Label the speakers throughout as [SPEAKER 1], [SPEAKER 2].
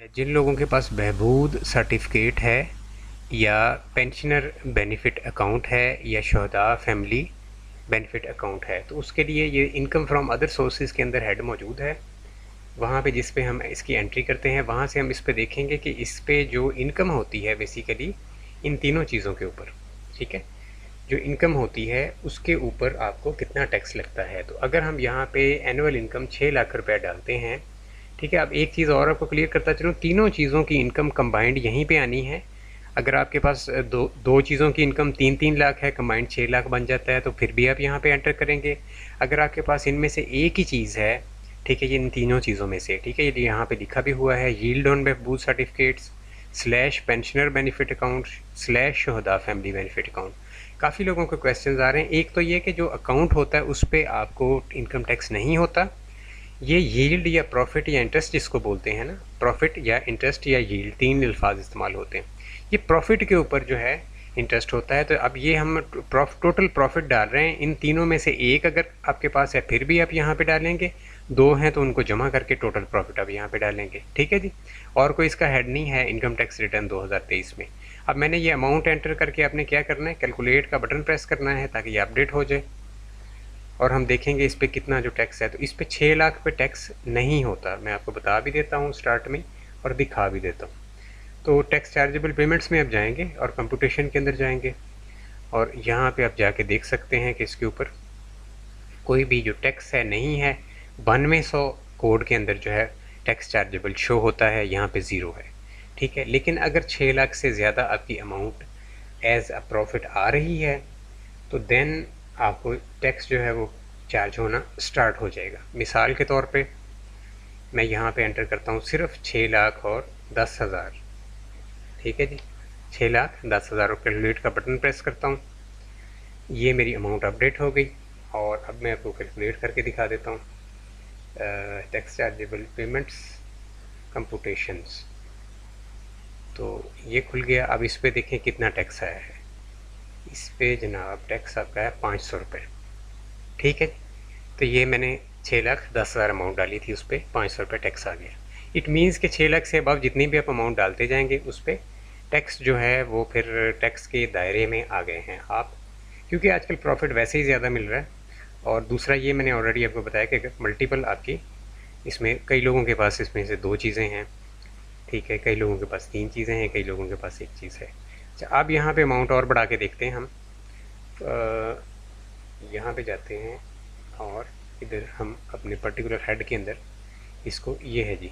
[SPEAKER 1] जिन लोगों के पास बहबूद सर्टिफिकेट है या पेंशनर बेनिफिट अकाउंट है या शुहदा फैमिली बेनिफिट अकाउंट है, तो उसके लिए ये इनकम फ्रॉम अदर सोर्सेज के अंदर हेड मौजूद है। वहाँ पे जिस पे हम इसकी एंट्री करते हैं, वहाँ से हम इस पे देखेंगे कि इस पे जो इनकम होती है बेसिकली इन तीनों चीज़ों के ऊपर, ठीक है, जो इनकम होती है उसके ऊपर आपको कितना टैक्स लगता है। तो अगर हम यहाँ पे एनुअल इनकम 6 लाख रुपया डालते हैं, ठीक है। अब एक चीज़ और आपको क्लियर करता चलूँ, तीनों चीज़ों की इनकम कंबाइंड यहीं पे आनी है। अगर आपके पास दो चीज़ों की इनकम 3-3 लाख है, कंबाइंड 6 लाख बन जाता है, तो फिर भी आप यहाँ पे एंटर करेंगे। अगर आपके पास इनमें से एक ही चीज़ है, ठीक है, ये इन तीनों चीज़ों में से, ठीक है, ये यहाँ पे लिखा भी हुआ है, yield on Behbood certificates slash pensioner benefit account slash Shuhada family benefit account. काफ़ी लोगों के क्वेश्चंस आ रहे हैं। एक तो ये कि जो अकाउंट होता है उस पर आपको इनकम टैक्स नहीं होता। ये यील्ड या प्रॉफिट या इंटरेस्ट जिसको बोलते हैं ना, प्रॉफिट या इंटरेस्ट या यील्ड, तीन अल्फाज इस्तेमाल होते हैं। ये प्रॉफिट के ऊपर जो है इंटरेस्ट होता है। तो अब ये हम टोटल प्रॉफिट डाल रहे हैं, इन तीनों में से एक अगर आपके पास है फिर भी आप यहाँ पे डालेंगे, दो हैं तो उनको जमा करके टोटल प्रॉफिट आप यहाँ पे डालेंगे, ठीक है जी। और कोई इसका हेड नहीं है इनकम टैक्स रिटर्न 2023 में। अब मैंने ये अमाउंट एंटर करके आपने क्या करना है, कैलकुलेट का बटन प्रेस करना है ताकि ये अपडेट हो जाए और हम देखेंगे इस पर कितना जो टैक्स है। तो इस पर 6 लाख पे टैक्स नहीं होता, मैं आपको बता भी देता हूँ स्टार्ट में और दिखा भी देता हूँ। तो टैक्स चार्जेबल पेमेंट्स में आप जाएंगे और कंप्यूटेशन के अंदर जाएंगे और यहाँ पे आप जाके देख सकते हैं कि इसके ऊपर कोई भी जो टैक्स है नहीं है। 9200 कोड के अंदर जो है टैक्स चार्जेबल शो होता है, यहाँ पे ज़ीरो है, ठीक है। लेकिन अगर 6 लाख से ज़्यादा आपकी अमाउंट एज अ प्रॉफिट आ रही है तो देन आपको टैक्स जो है वो चार्ज होना स्टार्ट हो जाएगा। मिसाल के तौर पे मैं यहाँ पे एंटर करता हूँ सिर्फ 6 लाख और 10,000, ठीक है जी, 6 लाख 10,000 और कैलकुलेट का बटन प्रेस करता हूँ। ये मेरी अमाउंट अपडेट हो गई और अब मैं आपको कैलकुलेट करके दिखा देता हूँ। टैक्स चार्जेबल पेमेंट्स कंप्यूटेशंस, तो ये खुल गया। अब इस पर देखें कितना टैक्स आया है। इस पे जनाब टैक्स आपका है 500 रुपये, ठीक है। तो ये मैंने 6,10,000 अमाउंट डाली थी, उस पर 500 रुपये टैक्स आ गया। इट मीन्स कि 6 लाख से अबव जितनी भी आप अमाउंट डालते जाएंगे उस पर टैक्स जो है वो फिर टैक्स के दायरे में आ गए हैं आप, क्योंकि आजकल प्रॉफिट वैसे ही ज़्यादा मिल रहा है। और दूसरा ये मैंने ऑलरेडी आपको बताया कि मल्टीपल आपकी इसमें कई लोगों के पास इसमें से दो चीज़ें हैं, ठीक है, कई लोगों के पास तीन चीज़ें हैं, कई लोगों के पास एक चीज़ है। अच्छा, अब यहाँ पे अमाउंट और बढ़ा के देखते हैं हम। यहाँ पे जाते हैं और इधर हम अपने पर्टिकुलर हेड के अंदर इसको, ये है जी,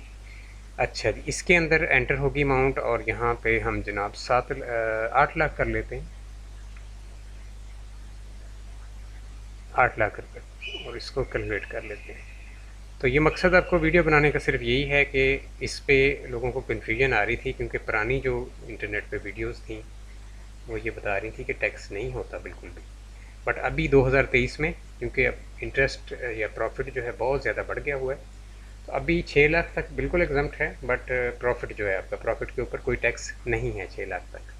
[SPEAKER 1] अच्छा जी, इसके अंदर एंटर होगी अमाउंट और यहाँ पे हम जनाब 8 लाख कर लेते हैं, 8 लाख रुपये, और इसको कैलकुलेट कर लेते हैं। तो ये मकसद आपको वीडियो बनाने का सिर्फ यही है कि इस पे लोगों को कन्फ्यूजन आ रही थी, क्योंकि पुरानी जो इंटरनेट पे वीडियोस थी वो ये बता रही थी कि टैक्स नहीं होता बिल्कुल भी। बट अभी 2023 में क्योंकि अब इंटरेस्ट या प्रॉफिट जो है बहुत ज़्यादा बढ़ गया हुआ है, तो अभी 6 लाख तक बिल्कुल एग्जम्प्ट है। बट प्रॉफिट जो है आपका, प्रॉफिट के ऊपर कोई टैक्स नहीं है 6 लाख तक।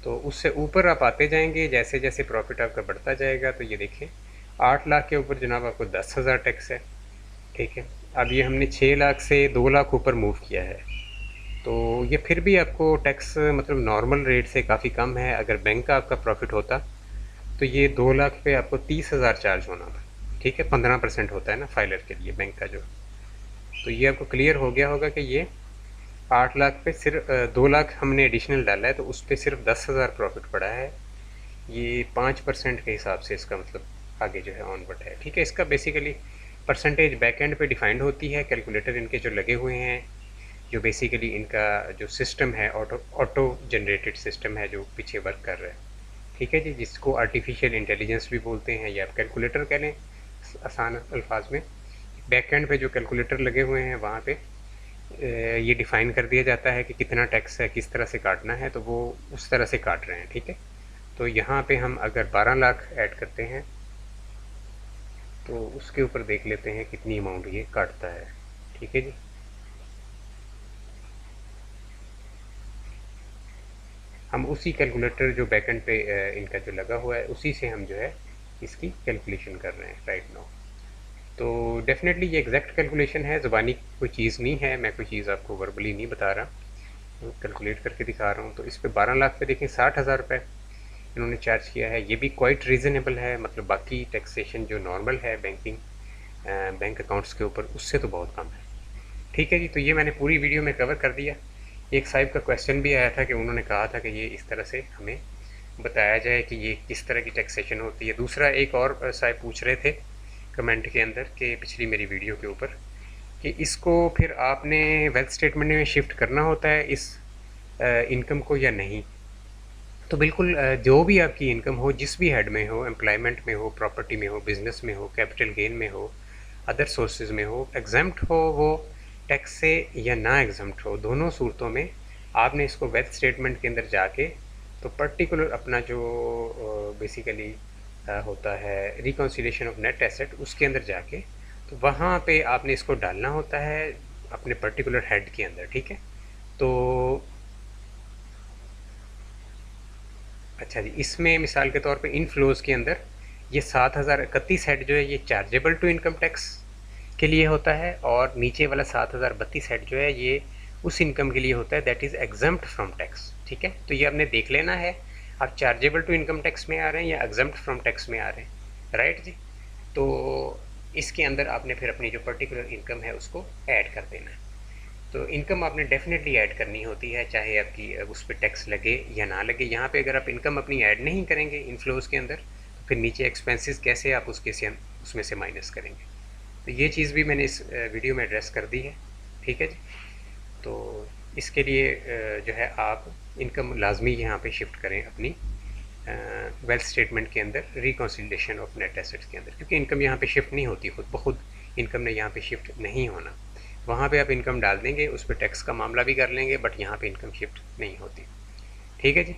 [SPEAKER 1] तो उससे ऊपर आप आते जाएंगे, जैसे जैसे प्रॉफिट आपका बढ़ता जाएगा। तो ये देखें 8 लाख के ऊपर जनाब आपको 10,000 टैक्स है, ठीक है। अब ये हमने 6 लाख से 2 लाख ऊपर मूव किया है, तो ये फिर भी आपको टैक्स मतलब नॉर्मल रेट से काफ़ी कम है। अगर बैंक का आपका प्रॉफिट होता तो ये 2 लाख पे आपको 30,000 चार्ज होना था, ठीक है। 15% होता है ना फाइलर के लिए बैंक का जो। तो ये आपको क्लियर हो गया होगा कि ये 8 लाख पे सिर्फ 2 लाख हमने एडिशनल डाला है, तो उस पर सिर्फ 10,000 प्रॉफिट पड़ा है। ये 5% के हिसाब से इसका मतलब आगे जो है ऑनवर्ड है, ठीक है। इसका बेसिकली परसेंटेज बैक एंड पे डिफाइंड होती है। कैलकुलेटर इनके जो लगे हुए हैं, जो बेसिकली इनका जो सिस्टम है ऑटो जनरेटेड सिस्टम है जो पीछे वर्क कर रहा है, ठीक है जी, जिसको आर्टिफिशियल इंटेलिजेंस भी बोलते हैं या आप कैलकुलेटर कह लें आसान अल्फाज में। बैक एंड पे जो कैलकुलेटर लगे हुए हैं वहाँ पे ये डिफ़ाइन कर दिया जाता है कि कितना टैक्स है, किस तरह से काटना है, तो वो उस तरह से काट रहे हैं, ठीक है। तो यहाँ पे हम अगर 12 लाख ऐड करते हैं तो उसके ऊपर देख लेते हैं कितनी अमाउंट ये काटता है, ठीक है जी। हम उसी कैलकुलेटर जो बैकएंड पे इनका जो लगा हुआ है उसी से हम जो है इसकी कैलकुलेशन कर रहे हैं राइट नाउ। तो डेफ़िनेटली ये एग्जैक्ट कैलकुलेशन है, ज़ुबानी कोई चीज़ नहीं है, मैं कोई चीज़ आपको वर्बली नहीं बता रहा, कैलकुलेट करके दिखा रहा हूँ। तो इस पे 12 लाख पे देखें 60,000 रुपये इन्होंने चार्ज किया है। ये भी क्वाइट रीज़नेबल है, मतलब बाकी टैक्सेशन जो नॉर्मल है बैंक अकाउंट्स के ऊपर, उससे तो बहुत कम है। ठीक है जी, तो ये मैंने पूरी वीडियो में कवर कर दिया। एक साहिब का क्वेश्चन भी आया था कि उन्होंने कहा था कि ये इस तरह से हमें बताया जाए कि ये किस तरह की टैक्सेशन होती है। दूसरा एक और साहिब पूछ रहे थे कमेंट के अंदर कि पिछली मेरी वीडियो के ऊपर कि इसको फिर आपने वेल्थ स्टेटमेंट में शिफ्ट करना होता है इस इनकम को या नहीं। तो बिल्कुल जो भी आपकी इनकम हो, जिस भी हेड में हो, एम्प्लॉयमेंट में हो, प्रॉपर्टी में हो, बिजनेस में हो, कैपिटल गेन में हो, अदर सोर्सेज में हो, एग्जम्प्ट हो वो टैक्स से या ना एग्जम्प्ट हो, दोनों सूरतों में आपने इसको वेल्थ स्टेटमेंट के अंदर जाके तो पर्टिकुलर अपना जो बेसिकली होता है रिकॉन्सिलेशन ऑफ नेट एसेट, उसके अंदर जाके तो वहाँ पे आपने इसको डालना होता है अपने पर्टिकुलर हेड के अंदर। ठीक है, तो अच्छा जी, इसमें मिसाल के तौर पे इनफ्लोज़ के अंदर ये 7,031 हेड जो है ये चार्जेबल टू इनकम टैक्स के लिए होता है, और नीचे वाला 7,032 हेड जो है ये उस इनकम के लिए होता है that is exempt from tax. ठीक है, तो ये आपने देख लेना है आप चार्जेबल टू इनकम टैक्स में आ रहे हैं या एग्जम्प्ट फ्रॉम टैक्स में आ रहे हैं। राइट जी, तो इसके अंदर आपने फिर अपनी जो पर्टिकुलर इनकम है उसको ऐड कर देना है। तो इनकम आपने डेफिनेटली ऐड करनी होती है, चाहे आपकी उस पर टैक्स लगे या ना लगे। यहाँ पे अगर आप इनकम अपनी ऐड नहीं करेंगे इनफ्लोज के अंदर, तो फिर नीचे एक्सपेंसेस कैसे आप उसमें से माइनस करेंगे। तो ये चीज़ भी मैंने इस वीडियो में एड्रेस कर दी है। ठीक है जी, तो इसके लिए जो है आप इनकम लाजमी यहाँ पे शिफ्ट करें अपनी वेल्थ स्टेटमेंट के अंदर रिकॉन्सिलेशन ऑफ नेट एसेट्स के अंदर, क्योंकि इनकम यहाँ पे शिफ्ट नहीं होती, खुद ब खुद इनकम ने यहाँ पे शिफ्ट नहीं होना। वहाँ पे आप इनकम डाल देंगे, उस पर टैक्स का मामला भी कर लेंगे, बट यहाँ पे इनकम शिफ्ट नहीं होती। ठीक है जी।